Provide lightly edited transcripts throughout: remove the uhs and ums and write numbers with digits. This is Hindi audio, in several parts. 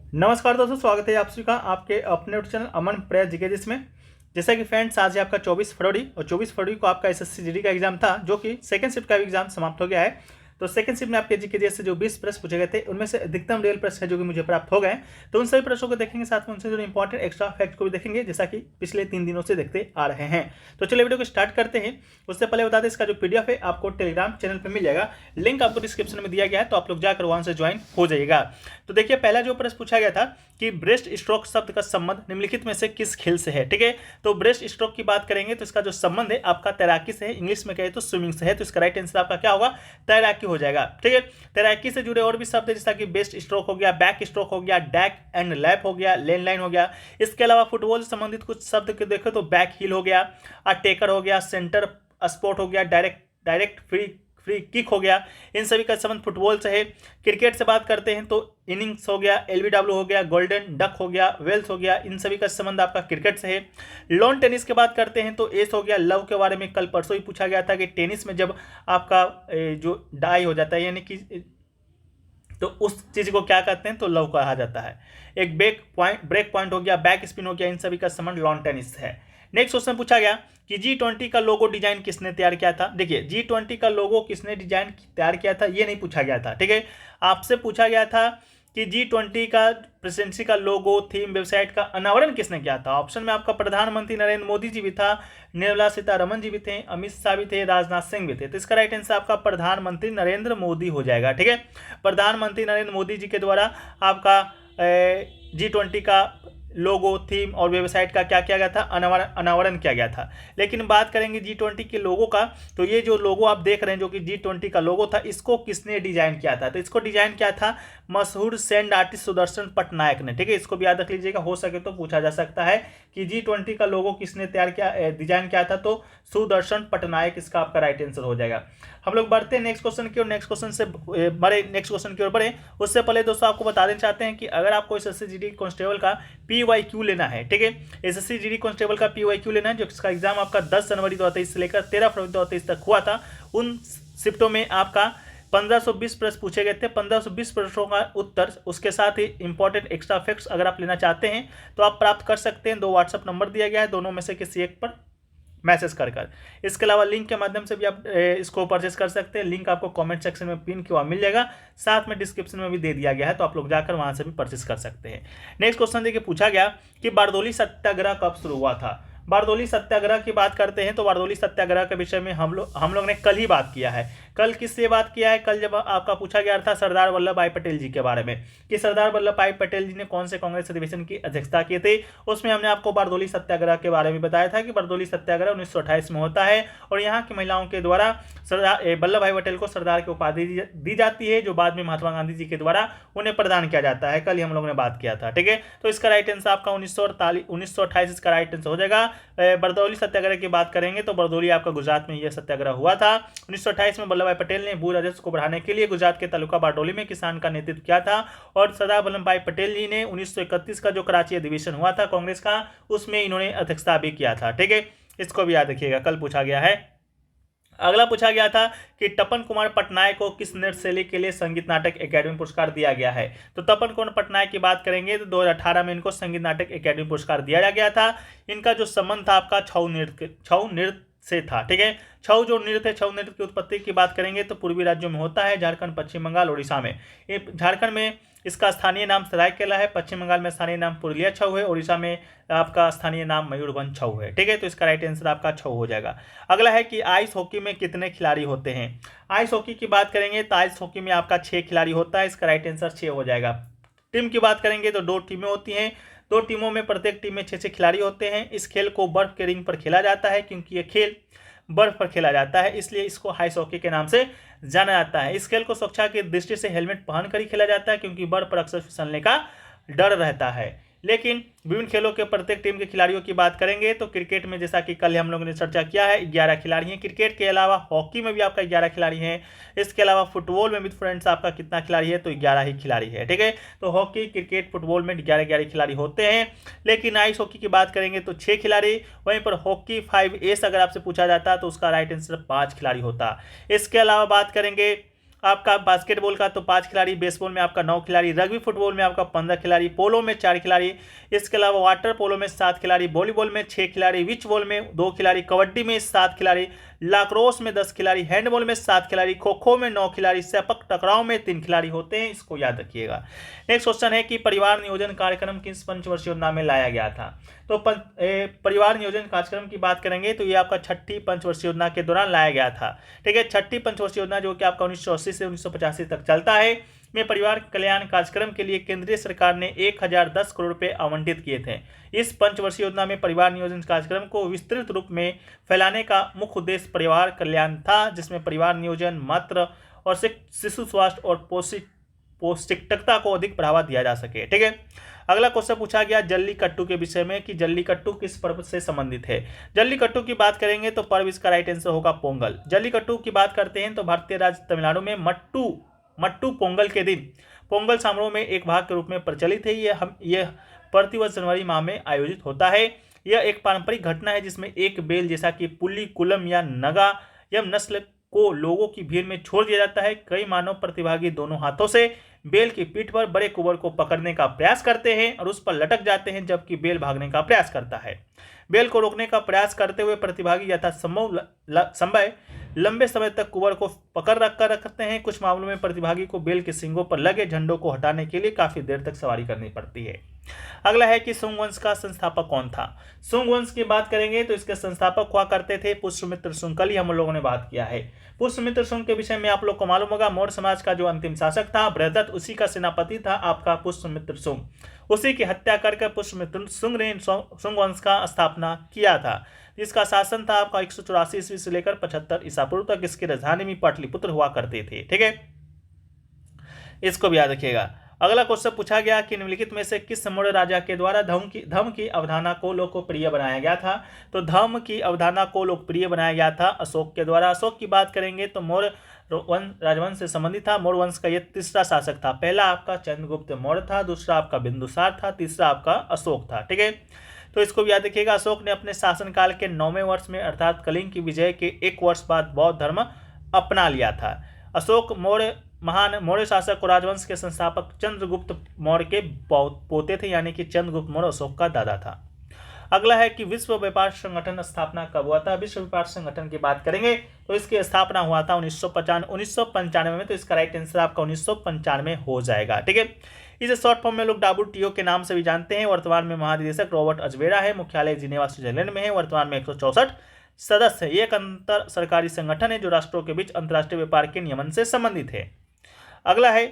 नमस्कार दोस्तों, स्वागत है आप सभी का आपके अपने चैनल अमन प्रयास जीके जिसमें। जैसा कि फ्रेंड्स, आज है आपका 24 फरवरी और 24 फरवरी को आपका एसएससी जीडी का एग्जाम था, जो कि सेकंड शिफ्ट का भी एग्जाम समाप्त हो गया है। तो सेकंड शिफ्ट में आपके जीके जैसे जो 20 प्रश्न पूछे गए थे, उनमें से अधिकतम रियल प्रश्न है जो कि मुझे प्राप्त हो गए। तो उन सभी प्रश्नों को देखेंगे, साथ में उनसे जो इंपॉर्टेंट एक्स्ट्रा फैक्ट को भी देखेंगे, जैसा कि पिछले 3 दिनों से देखते आ रहे हैं। तो चलिए वीडियो को स्टार्ट करते हैं। उससे पहले बता दें, इसका जो पीडीएफ है आपको टेलीग्राम चैनल पर मिल जाएगा, लिंक आपको डिस्क्रिप्शन में दिया गया है, तो आप लोग जाकर वहां से ज्वाइन हो जाइएगा। तो देखिए, पहला जो प्रश्न पूछा गया था कि ब्रेस्ट स्ट्रोक शब्द का संबंध निम्नलिखित में से किस खेल से है। ठीक है, तो ब्रेस्ट स्ट्रोक की बात करेंगे तो इसका जो संबंध है आपका तैराकी से है, इंग्लिश में कहे तो स्विमिंग से है। तो इसका राइट आंसर आपका क्या होगा? तैराकी हो जाएगा। ठीक है, तैराकी से जुड़े और भी शब्द है, जैसा कि बेस्ट स्ट्रोक हो गया, बैक स्ट्रोक हो गया, डैक एंड लैप हो गया, लेन लाइन हो गया। इसके अलावा फुटबॉल से संबंधित कुछ शब्द के देखो तो बैक हील हो गया, टेकर हो गया, सेंटर स्पोर्ट हो गया, डायरेक्ट फ्री किक हो गया। इन सभी का संबंध फुटबॉल से है। क्रिकेट से बात करते हैं तो इनिंग्स हो गया, एलबीडब्ल्यू हो गया, गोल्डन डक हो गया, वेल्स हो गया। इन सभी का संबंध आपका क्रिकेट से है। लॉन टेनिस की बात करते हैं तो एस हो गया। लव के बारे में कल परसों ही पूछा गया था कि टेनिस में जब आपका जो डाई हो जाता है, यानी कि तो उस चीज को क्या कहते हैं, तो लव कहा जाता है। एक ब्रेक पॉइंट हो गया, बैक स्पिन हो गया। इन सभी का संबंध लॉन टेनिस है। नेक्स्ट क्वेश्चन पूछा गया कि G20 का लोगो डिजाइन किसने तैयार किया था। देखिए, G20 का लोगो किसने डिजाइन तैयार किया था, ये नहीं पूछा गया था। ठीक है, आपसे पूछा गया था कि G20 का प्रेसिडेंसी का लोगो, थीम, वेबसाइट का अनावरण किसने किया था। ऑप्शन में आपका प्रधानमंत्री नरेंद्र मोदी जी भी था, निर्मला सीतारमण जी भी थे, अमित शाह भी थे, राजनाथ सिंह भी थे। तो इसका राइट आंसर आपका प्रधानमंत्री नरेंद्र मोदी हो जाएगा। ठीक है, प्रधानमंत्री नरेंद्र मोदी जी के द्वारा आपका G20 का लोगो, थीम और वेबसाइट का क्या किया गया था, अनावरण किया गया था। लेकिन बात करेंगे G20 के लोगो का, तो ये जो लोगो आप देख रहे हैं जो कि G20 का लोगो था, इसको किसने डिजाइन किया था। तो इसको डिजाइन किया था मशहूर सैंड आर्टिस्ट सुदर्शन पटनायक ने। ठीक है, इसको भी याद रख लीजिएगा, हो सके तो पूछा जा सकता है कि G20 का लोगो किसने तैयार किया, डिजाइन किया था, तो सुदर्शन पटनायक इसका आपका राइट आंसर हो जाएगा। हम लोग बढ़ते हैं नेक्स्ट क्वेश्चन की ओर। नेक्स्ट क्वेश्चन की ओर बढ़े उससे पहले दोस्तों आपको बता देना चाहते हैं कि अगर आपको एसएससी जीडी कांस्टेबल का PYQ लेना है, ठीक है, एसएससी जीडी कांस्टेबल का PYQ लेना है, जो इसका एग्जाम आपका 10 जनवरी 2023 से लेकर 13 फरवरी 2023 तक हुआ था। उन शिफ्टों में आपका 1520 प्रश्न पूछे गए थे। 1520 प्रश्नों का उत्तर, उसके साथ ही इंपॉर्टेंट एक्स्ट्रा फैक्ट्स अगर आप लेना चाहते हैं तो आप प्राप्त कर सकते हैं। 2 व्हाट्सएप नंबर दिया गया है, दोनों में से किसी एक पर मैसेज कर। इसके अलावा लिंक के माध्यम से भी आप इसको परचेस कर सकते हैं। लिंक आपको कमेंट सेक्शन में पिन किया मिल जाएगा, साथ में डिस्क्रिप्शन में भी दे दिया गया है, तो आप लोग जाकर वहां से भी परचेस कर सकते हैं। नेक्स्ट क्वेश्चन देखिए, पूछा गया कि बारदोली सत्याग्रह कब शुरू हुआ था। बारदोली सत्याग्रह की बात करते हैं तो बारदोली सत्याग्रह के विषय में हम लोग ने कल ही बात किया है। कल किससे बात किया है? कल जब आपका पूछा गया था सरदार वल्लभ भाई पटेल जी के बारे में कि सरदार वल्लभ भाई पटेल जी ने कौन से कांग्रेस अधिवेशन की अध्यक्षता की थी। उसमें हमने आपको बारदोली सत्याग्रह के बारे में बताया था कि बारदोली सत्याग्रह 1928 में होता है और यहाँ की महिलाओं के द्वारा सरदार वल्लभ भाई पटेल को सरदार की उपाधि दी जाती है, जो बाद में महात्मा गांधी जी के द्वारा उन्हें प्रदान किया जाता है। कल ही हम लोग ने बात किया था। ठीक है, तो इसका राइट आंसर आपका 1928 इसका राइट आंसर हो जाएगा। बारदोली सत्याग्रह की बात करेंगे तो बारदोली आपका गुजरात में यह सत्याग्रह हुआ था। 1928 में वल्लभ भाई पटेल ने भू राजस्व को बढ़ाने के लिए गुजरात के तालुका बारडोली में किसान का नेतृत्व किया था और सरदार वल्लभ भाई पटेल जी ने 1931 का जो कराची अधिवेशन हुआ था कांग्रेस का, उसमें इन्होंने अध्यक्षता भी किया था। ठीक है, इसको भी याद रखिएगा, कल पूछा गया है। अगला पूछा गया था कि तपन कुमार पटनायक को किस नृत्य शैली के लिए संगीत नाटक अकादमी पुरस्कार दिया गया है। तो तपन कुमार पटनायक की बात करेंगे तो 2018 में इनको संगीत नाटक अकादमी पुरस्कार दिया गया था। इनका जो संबंध था आपका छऊ नृत्य से था। ठीक है, छऊ जो नृत्य है, छऊ नृत्य की उत्पत्ति की बात करेंगे तो पूर्वी राज्यों में होता है, झारखंड, पश्चिम बंगाल, उड़ीसा में। झारखंड में इसका स्थानीय नाम सरायकेला है, पश्चिम बंगाल में स्थानीय नाम पुरुलिया छऊ है, उड़ीसा में आपका स्थानीय नाम मयूरभंज छऊ है। ठीक है, तो इसका राइट आंसर आपका छऊ हो जाएगा। अगला है कि आइस हॉकी में कितने खिलाड़ी होते हैं। आइस हॉकी की बात करेंगे तो आइस हॉकी में आपका 6 खिलाड़ी होता है, इसका राइट आंसर 6 हो जाएगा। टीम की बात करेंगे तो 2 टीमें होती हैं, 2 टीमों में प्रत्येक टीम में 6 खिलाड़ी होते हैं। इस खेल को बर्फ के रिंग पर खेला जाता है, क्योंकि ये खेल बर्फ पर खेला जाता है, इसलिए इसको आइस हॉकी के नाम से जाना जाता है। इस खेल को सुरक्षा की दृष्टि से हेलमेट पहनकर ही खेला जाता है, क्योंकि बर्फ पर अक्सर फिसलने का डर रहता है। लेकिन विभिन्न खेलों के प्रत्येक टीम के खिलाड़ियों की बात करेंगे तो क्रिकेट में, जैसा कि कल हम लोगों ने चर्चा किया है, 11 खिलाड़ी हैं। क्रिकेट के अलावा हॉकी में भी आपका 11 खिलाड़ी हैं। इसके अलावा फुटबॉल में भी फ्रेंड्स आपका कितना खिलाड़ी है, तो 11 ही खिलाड़ी है। ठीक है, तो हॉकी, क्रिकेट, फुटबॉल में 11 खिलाड़ी होते हैं। लेकिन आइस हॉकी की बात करेंगे तो 6 खिलाड़ी। वहीं पर हॉकी 5 एस अगर आपसे पूछा जाता है तो उसका राइट आंसर 5 खिलाड़ी होता। इसके अलावा बात करेंगे आपका बास्केटबॉल का तो 5 खिलाड़ी, बेसबॉल में आपका 9 खिलाड़ी, रग्बी फुटबॉल में आपका 15 खिलाड़ी, पोलो में 4 खिलाड़ी, इसके अलावा वाटर पोलो में 7 खिलाड़ी, वॉलीबॉल में 6 खिलाड़ी, विच बॉल में 2 खिलाड़ी, कबड्डी में 7 खिलाड़ी, लाक्रोस में 10 खिलाड़ी, हैंडबॉल में 7 खिलाड़ी, खो खो में 9 खिलाड़ी, सेपक टकराव में 3 खिलाड़ी होते हैं, इसको याद रखिएगा। नेक्स्ट क्वेश्चन है कि परिवार नियोजन कार्यक्रम किस पंचवर्षीय योजना में लाया गया था। तो परिवार नियोजन कार्यक्रम की बात करेंगे तो ये आपका 6ठी पंचवर्षीय योजना के दौरान लाया गया था। ठीक है, 6ठी पंचवर्षीय योजना जो कि आपका 1980 से 1985 तक चलता है, में परिवार कल्याण कार्यक्रम के लिए केंद्रीय सरकार ने 1010 करोड़ रुपए आवंटित किए थे। इस पंचवर्षीय योजना में परिवार नियोजन कार्यक्रम को विस्तृत रूप में फैलाने का मुख्य उद्देश्य परिवार कल्याण था, जिसमें परिवार नियोजन, मातृ और शिशु स्वास्थ्य और पौष्टिकता को अधिक बढ़ावा दिया जा सके। ठीक है, अगला क्वेश्चन पूछा गया जल्लीकट्टू के विषय में कि जल्लीकट्टू किस पर्व से संबंधित है। जल्लीकट्टू की बात करेंगे तो पर्व इसका राइट आंसर होगा पोंगल। जल्लीकट्टू की बात करते हैं तो भारतीय राज्य तमिलनाडु में मट्टू पोंगल के दिन पोंगल समारोह में एक भाग के रूप में प्रचलित है। यह प्रतिवर्ष जनवरी माह में आयोजित होता है। यह एक पारंपरिक घटना है जिसमें एक बेल जैसा कि पुली, कुलम या नगा यम नस्ल को लोगों की भीड़ में छोड़ दिया जाता है। कई मानव प्रतिभागी दोनों हाथों से बेल की पीठ पर बड़े कुंवर को पकड़ने का प्रयास करते हैं और उस पर लटक जाते हैं, जबकि बेल भागने का प्रयास करता है। बेल को रोकने का प्रयास करते हुए प्रतिभागी यथासंभव लंबे समय तक कुंवर को पकड़ रखते हैं। कुछ मामलों में प्रतिभागी को बेल के सींगों पर लगे झंडों को हटाने के लिए काफी देर तक सवारी करनी पड़ती है। अगला है कि सुंग वंश का संस्थापक कौन था। सुंग वंश की बात करेंगे तो इसके संस्थापक हुआ करते थे पुष्यमित्र सुंग। कल ही हम लोगों ने बात किया है पुष्यमित्र सुंग के विषय में। आप लोग को मालूम होगा मौर्य समाज का जो अंतिम शासक था बृहदत्त, उसी का सेनापति था आपका पुष्यमित्र सुंग। उसी की हत्या करके पुष्यमित्र सुंग ने सुंग वंश का स्थापना किया था, जिसका शासन था आपका 184 ईस्वी से लेकर 75 ईसा पूर्व तक। इसकी राजधानी में पाटलिपुत्र हुआ करते थे। ठीक है, इसको भी याद रखिएगा। अगला क्वेश्चन पूछा गया कि निम्नलिखित में से किस मौर्य राजा के द्वारा धर्म की अवधारणा को लोकप्रिय बनाया गया था। तो धर्म की अवधारणा को लोकप्रिय बनाया गया था अशोक के द्वारा। अशोक की बात करेंगे तो मौर्य राजवंश से संबंधित था। मौर्य वंश का यह तीसरा शासक था। पहला आपका चंद्रगुप्त मौर्य था, दूसरा आपका बिंदुसार था, तीसरा आपका अशोक था। ठीक है, तो इसको भी याद रखिएगा। अशोक ने अपने शासनकाल के 9वें वर्ष में अर्थात कलिंग की विजय के 1 वर्ष बाद बौद्ध धर्म अपना लिया था। अशोक महान मौर्य शासक और राजवंश के संस्थापक चंद्रगुप्त मौर्य के पोते थे, यानी कि चंद्रगुप्त मौर्य अशोक का दादा था। अगला है कि विश्व व्यापार संगठन स्थापना कब हुआ था। विश्व व्यापार संगठन की बात करेंगे तो इसकी स्थापना हुआ था 1995 में। तो इसका राइट आंसर आपका 1995 हो जाएगा। ठीक है, इसे शॉर्ट फॉर्म में लोग WTO के नाम से भी जानते हैं। वर्तमान में महानिदेशक रॉबर्ट अजबेरा है। मुख्यालय जिनेवा स्विट्जरलैंड में है। वर्तमान में 164 सदस्य है। ये एक अंतर सरकारी संगठन है जो राष्ट्रों के बीच अंतर्राष्ट्रीय व्यापार के नियमन से संबंधित है। अगला है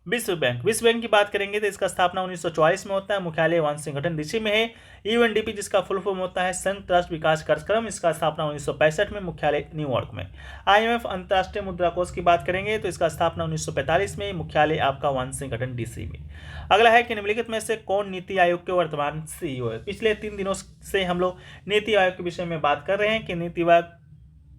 विश्व बैंक। विश्व बैंक की बात करेंगे तो इसका स्थापना 1944 में होता है। मुख्यालय वाशिंगटन डीसी में है। UNDP जिसका फुल फॉर्म होता है संयुक्त राष्ट्र विकास कार्यक्रम, इसका स्थापना 1965 में, मुख्यालय न्यूयॉर्क में। IMF अंतर्राष्ट्रीय मुद्रा कोष की बात करेंगे तो इसका स्थापना 1945 में, मुख्यालय आपका वाशिंगटन डीसी में। अगला है कि निम्नलिखित में से कौन नीति आयोग के वर्तमान CEO है। पिछले 3 दिनों से हम लोग नीति आयोग के विषय में बात कर रहे हैं कि नीति आयोग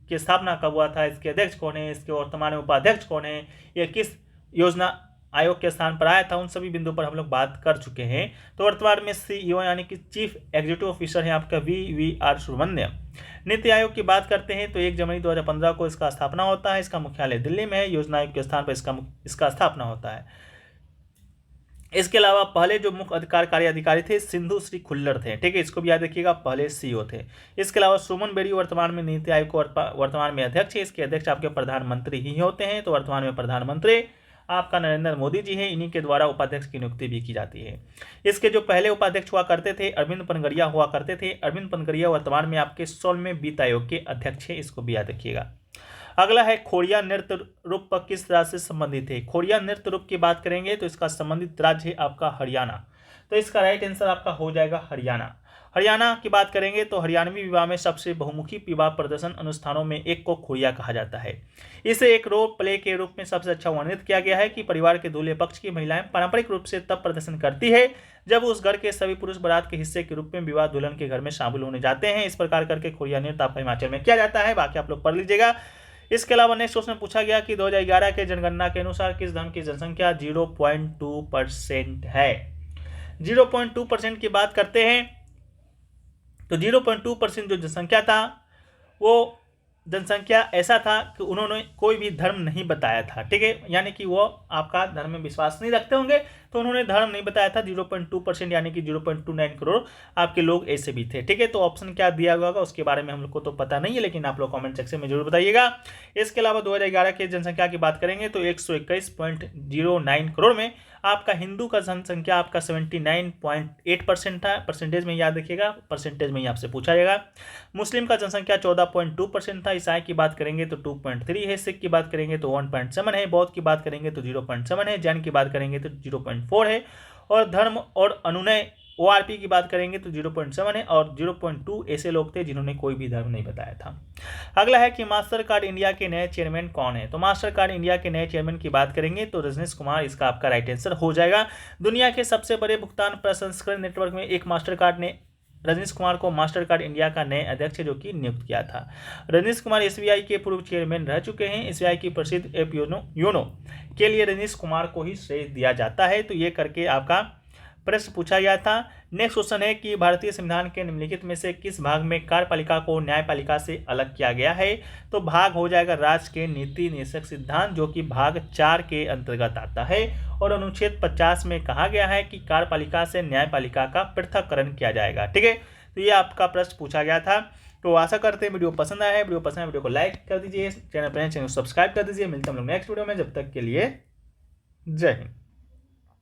की स्थापना कब हुआ था, इसके अध्यक्ष कौन है, इसके वर्तमान में उपाध्यक्ष कौन है, यह किस योजना आयोग के स्थान पर आया था, उन सभी बिंदुओं पर हम लोग बात कर चुके हैं। तो वर्तमान में CEO यानी कि चीफ एग्जीक्यूटिव ऑफिसर है आपका VVR सुब्रमण्यम। नीति आयोग की बात करते हैं तो 1 जनवरी 2015 को इसका स्थापना होता है। इसका मुख्यालय दिल्ली में है। योजना आयोग के स्थान पर इसका स्थापना होता है। इसके अलावा पहले जो मुख्य कार्यकारी अधिकारी थे सिंधु श्री खुल्लर थे। ठीक है, इसको भी याद रखिएगा, पहले CEO थे। इसके अलावा सुमन बेरी वर्तमान में नीति आयोग को वर्तमान में अध्यक्ष है। इसके अध्यक्ष आपके प्रधानमंत्री ही होते हैं। तो वर्तमान में प्रधानमंत्री आपका नरेंद्र मोदी जी हैं। इन्हीं के द्वारा उपाध्यक्ष की नियुक्ति भी की जाती है। इसके जो पहले उपाध्यक्ष हुआ करते थे अरविंद पनगड़िया हुआ करते थे। अरविंद पनगड़िया वर्तमान में आपके 16वें वित्त आयोग के अध्यक्ष है। इसको भी याद रखिएगा। अगला है खोड़िया नृत्य रूप किस राज्य से संबंधित है। खोड़िया नृत्य रूप की बात करेंगे तो इसका संबंधित राज्य है आपका हरियाणा। तो इसका राइट आंसर आपका हो जाएगा हरियाणा। हरियाणा की बात करेंगे तो हरियाणवी विवाह में सबसे बहुमुखी विवाह प्रदर्शन अनुष्ठानों में एक को खोड़िया कहा जाता है। इसे एक रोल प्ले के रूप में सबसे अच्छा वर्णित किया गया है कि परिवार के दूल्हे पक्ष की महिलाएं पारंपरिक रूप से तब प्रदर्शन करती है जब उस घर के सभी पुरुष बारात के हिस्से के रूप में विवाह दुल्हन के घर में शामिल होने जाते हैं। इस प्रकार करके खोड़िया नृत्य आपका हिमाचल में किया जाता है। बाकी आप लोग पढ़ लीजिएगा। इसके अलावा नेक्स्ट क्वेश्चन पूछा गया कि 2011 के जनगणना के अनुसार किस धर्म की जनसंख्या 0.2% है। 0.2% की बात करते हैं तो 0.2% जो जनसंख्या था वो जनसंख्या ऐसा था कि उन्होंने कोई भी धर्म नहीं बताया था, ठीक है, यानी कि वो आपका धर्म में विश्वास नहीं रखते होंगे, तो उन्होंने धर्म नहीं बताया था। 0.2% यानी कि 0.29 करोड़ आपके लोग ऐसे भी थे, ठीक है। तो ऑप्शन क्या दिया हुआ होगा उसके बारे में हम लोग को तो पता नहीं है, लेकिन आप लोग कमेंट सेक्शन में जरूर बताइएगा। इसके अलावा 2011 की जनसंख्या की बात करेंगे तो 121.09 करोड़ में आपका हिंदू का जनसंख्या आपका 79.8% था। परसेंटेज में याद रखिएगा, परसेंटेज में ही आपसे पूछा जाएगा। मुस्लिम का जनसंख्या 14.2% था। ईसाई की बात करेंगे तो 2.3 है। सिख की बात करेंगे तो 1.7 है। बौद्ध की बात करेंगे तो 0.7 है। जैन की बात करेंगे तो 0.4 है। और धर्म और अनुनय ORP की बात करेंगे तो 0.7 है। और 0.2 ऐसे लोग थे जिन्होंने कोई भी धर्म नहीं बताया था। अगला है कि मास्टर कार्ड इंडिया के नए चेयरमैन कौन है। तो मास्टर कार्ड इंडिया के नए चेयरमैन की बात करेंगे तो रजनीश कुमार इसका आपका राइट आंसर हो जाएगा। दुनिया के सबसे बड़े भुगतान प्रसंस्करण नेटवर्क में एक मास्टर कार्ड ने रजनीश कुमार को मास्टर कार्ड इंडिया का नए अध्यक्ष जो कि नियुक्त किया था। रजनीश कुमार SBI के पूर्व चेयरमैन रह चुके हैं। SBI की प्रसिद्ध ऐप योनो के लिए रजनीश कुमार को ही श्रेय दिया जाता है। तो ये करके आपका प्रश्न पूछा गया था। नेक्स्ट क्वेश्चन है कि भारतीय संविधान के निम्नलिखित में से किस भाग में कार्यपालिका को न्यायपालिका से अलग किया गया है। तो भाग हो जाएगा राज्य के नीति निदेशक सिद्धांत, जो कि भाग 4 के अंतर्गत आता है। और अनुच्छेद 50 में कहा गया है कि कार्यपालिका से न्यायपालिका का पृथक्करण किया जाएगा, ठीक है। तो ये आपका प्रश्न पूछा गया था। तो आशा करते हैं वीडियो पसंद आया है। वीडियो को लाइक कर दीजिए, चैनल को सब्सक्राइब कर दीजिए। मिलते हैं हम लोग नेक्स्ट वीडियो में, जब तक के लिए जय हिंद।